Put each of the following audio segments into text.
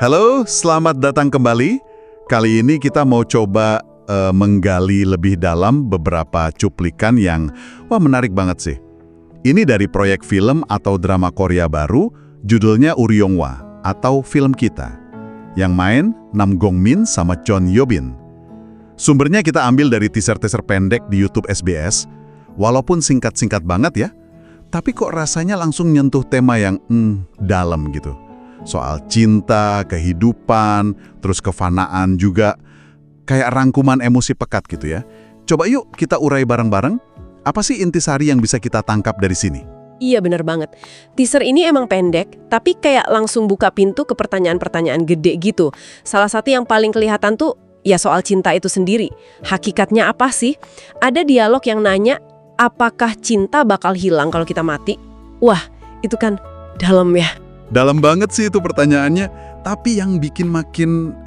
Halo, selamat datang kembali. Kali ini kita mau coba menggali lebih dalam beberapa cuplikan yang menarik banget sih. Ini dari proyek film atau drama Korea baru, judulnya Uryongwa atau Film Kita. Yang main Nam Gong-min sama Chon Yo-bin. Sumbernya kita ambil dari teaser-teaser pendek di YouTube SBS. Walaupun singkat-singkat banget ya, tapi kok rasanya langsung nyentuh tema yang dalam gitu. Soal cinta, kehidupan, terus kefanaan juga. Kayak rangkuman emosi pekat gitu ya. Coba yuk kita urai bareng-bareng. Apa sih intisari yang bisa kita tangkap dari sini? Iya bener banget. Teaser ini emang pendek, tapi kayak langsung buka pintu ke pertanyaan-pertanyaan gede gitu. Salah satu yang paling kelihatan tuh ya soal cinta itu sendiri. Hakikatnya apa sih? Ada dialog yang nanya, apakah cinta bakal hilang kalau kita mati? Wah, itu kan dalam ya. Dalam banget sih itu pertanyaannya, tapi yang bikin makin,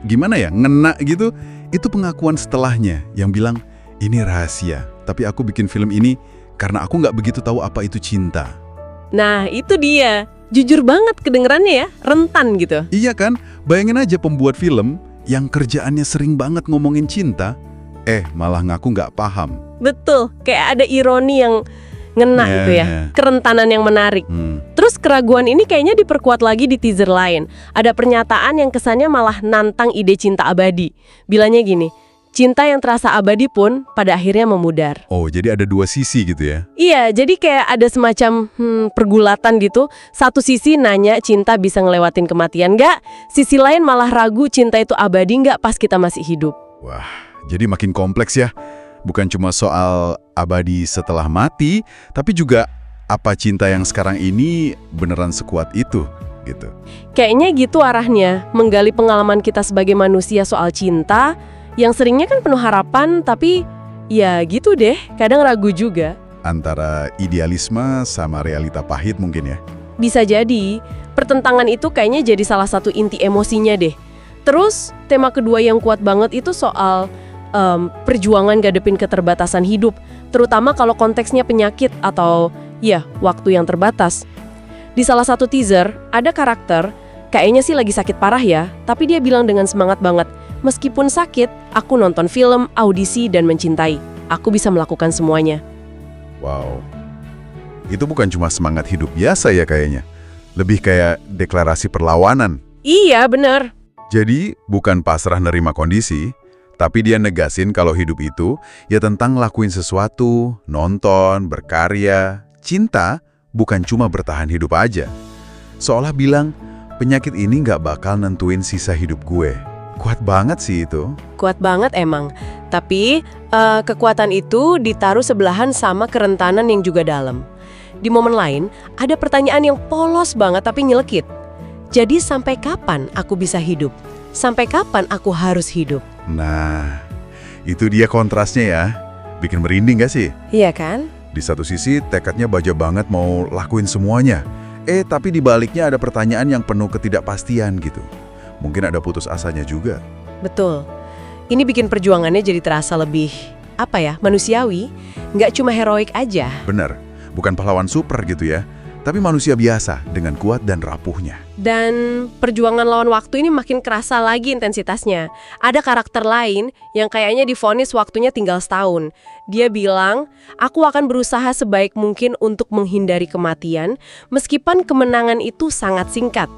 ngena gitu, itu pengakuan setelahnya yang bilang, ini rahasia, tapi aku bikin film ini karena aku nggak begitu tahu apa itu cinta. Nah, itu dia. Jujur banget kedengerannya ya, rentan gitu. Iya kan? Bayangin aja pembuat film yang kerjaannya sering banget ngomongin cinta, malah ngaku nggak paham. Betul, kayak ada ironi yang ngena gitu ya, kerentanan yang menarik. Terus keraguan ini kayaknya diperkuat lagi di teaser lain. Ada pernyataan yang kesannya malah nantang ide cinta abadi. Bilangnya gini, cinta yang terasa abadi pun pada akhirnya memudar. Oh, jadi ada dua sisi gitu ya? Iya, jadi kayak ada semacam pergulatan gitu. Satu sisi nanya cinta bisa ngelewatin kematian nggak? Sisi lain malah ragu cinta itu abadi nggak pas kita masih hidup. Wah, jadi makin kompleks ya. Bukan cuma soal abadi setelah mati, tapi juga apa cinta yang sekarang ini beneran sekuat itu, gitu. Kayaknya gitu arahnya, menggali pengalaman kita sebagai manusia soal cinta, yang seringnya kan penuh harapan, tapi ya gitu deh, kadang ragu juga. Antara idealisme sama realita pahit mungkin ya? Bisa jadi, pertentangan itu kayaknya jadi salah satu inti emosinya deh. Terus, tema kedua yang kuat banget itu soal perjuangan ngadepin keterbatasan hidup, terutama kalau konteksnya penyakit atau ya waktu yang terbatas. Di salah satu teaser, ada karakter, kayaknya sih lagi sakit parah ya, tapi dia bilang dengan semangat banget, meskipun sakit, aku nonton film, audisi, dan mencintai. Aku bisa melakukan semuanya. Wow, itu bukan cuma semangat hidup biasa ya kayaknya, lebih kayak deklarasi perlawanan. Iya, bener. Jadi, bukan pasrah nerima kondisi, tapi dia negasin kalau hidup itu ya tentang lakuin sesuatu, nonton, berkarya. Cinta bukan cuma bertahan hidup aja. Seolah bilang, penyakit ini nggak bakal nentuin sisa hidup gue. Kuat banget sih itu. Kuat banget emang. Tapi kekuatan itu ditaruh sebelahan sama kerentanan yang juga dalam. Di momen lain, ada pertanyaan yang polos banget tapi nyelekit. Jadi sampai kapan aku bisa hidup? Sampai kapan aku harus hidup? Nah, itu dia kontrasnya ya. Bikin merinding gak sih? Iya kan? Di satu sisi, tekadnya baja banget mau lakuin semuanya. Tapi di baliknya ada pertanyaan yang penuh ketidakpastian gitu. Mungkin ada putus asanya juga. Betul. Ini bikin perjuangannya jadi terasa lebih, manusiawi. Nggak cuma heroik aja. Bener, bukan pahlawan super gitu ya. Tapi manusia biasa dengan kuat dan rapuhnya. Dan perjuangan lawan waktu ini makin kerasa lagi intensitasnya. Ada karakter lain yang kayaknya divonis waktunya tinggal setahun. Dia bilang, aku akan berusaha sebaik mungkin untuk menghindari kematian, meskipun kemenangan itu sangat singkat.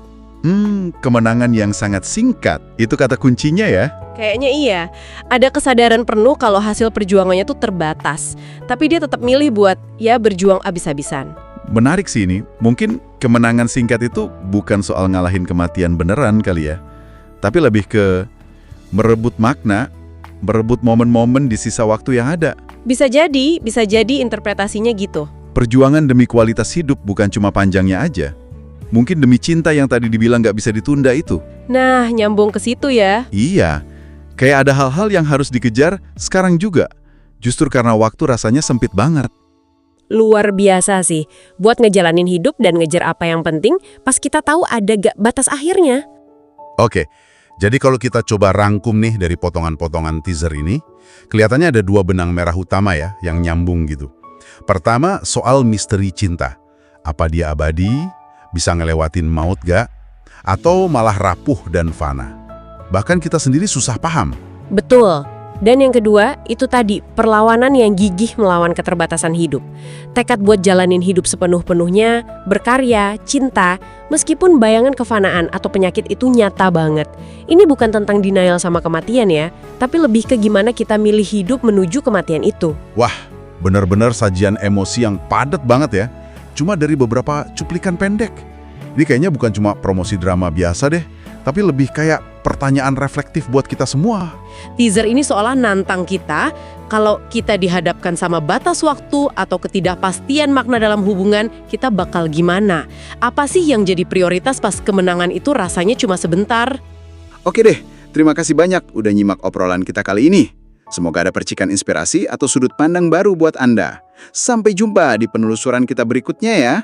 Kemenangan yang sangat singkat, itu kata kuncinya ya? Kayaknya iya. Ada kesadaran penuh kalau hasil perjuangannya tuh terbatas. Tapi dia tetap milih buat, berjuang abis-abisan. Menarik sih ini, mungkin kemenangan singkat itu bukan soal ngalahin kematian beneran kali ya. Tapi lebih ke merebut makna, merebut momen-momen di sisa waktu yang ada. Bisa jadi interpretasinya gitu. Perjuangan demi kualitas hidup bukan cuma panjangnya aja. Mungkin demi cinta yang tadi dibilang nggak bisa ditunda itu. Nah, nyambung ke situ ya. Iya, kayak ada hal-hal yang harus dikejar sekarang juga. Justru karena waktu rasanya sempit banget. Luar biasa sih, buat ngejalanin hidup dan ngejar apa yang penting pas kita tahu ada gak batas akhirnya. Oke, jadi kalau kita coba rangkum nih dari potongan-potongan teaser ini, kelihatannya ada dua benang merah utama ya, yang nyambung gitu. Pertama, soal misteri cinta. Apa dia abadi? Bisa ngelewatin maut gak? atau malah rapuh dan fana. Bahkan kita sendiri susah paham. Betul. Dan yang kedua, itu tadi, perlawanan yang gigih melawan keterbatasan hidup. Tekad buat jalanin hidup sepenuh-penuhnya, berkarya, cinta, meskipun bayangan kefanaan atau penyakit itu nyata banget. Ini bukan tentang denial sama kematian ya, tapi lebih ke gimana kita milih hidup menuju kematian itu. Wah, benar-benar sajian emosi yang padat banget ya. Cuma dari beberapa cuplikan pendek. Ini kayaknya bukan cuma promosi drama biasa deh, tapi lebih kayak pertanyaan reflektif buat kita semua. Teaser ini seolah nantang kita, kalau kita dihadapkan sama batas waktu atau ketidakpastian makna dalam hubungan, kita bakal gimana? Apa sih yang jadi prioritas pas kemenangan itu rasanya cuma sebentar? Oke deh, terima kasih banyak udah nyimak obrolan kita kali ini. Semoga ada percikan inspirasi atau sudut pandang baru buat Anda. Sampai jumpa di penelusuran kita berikutnya ya.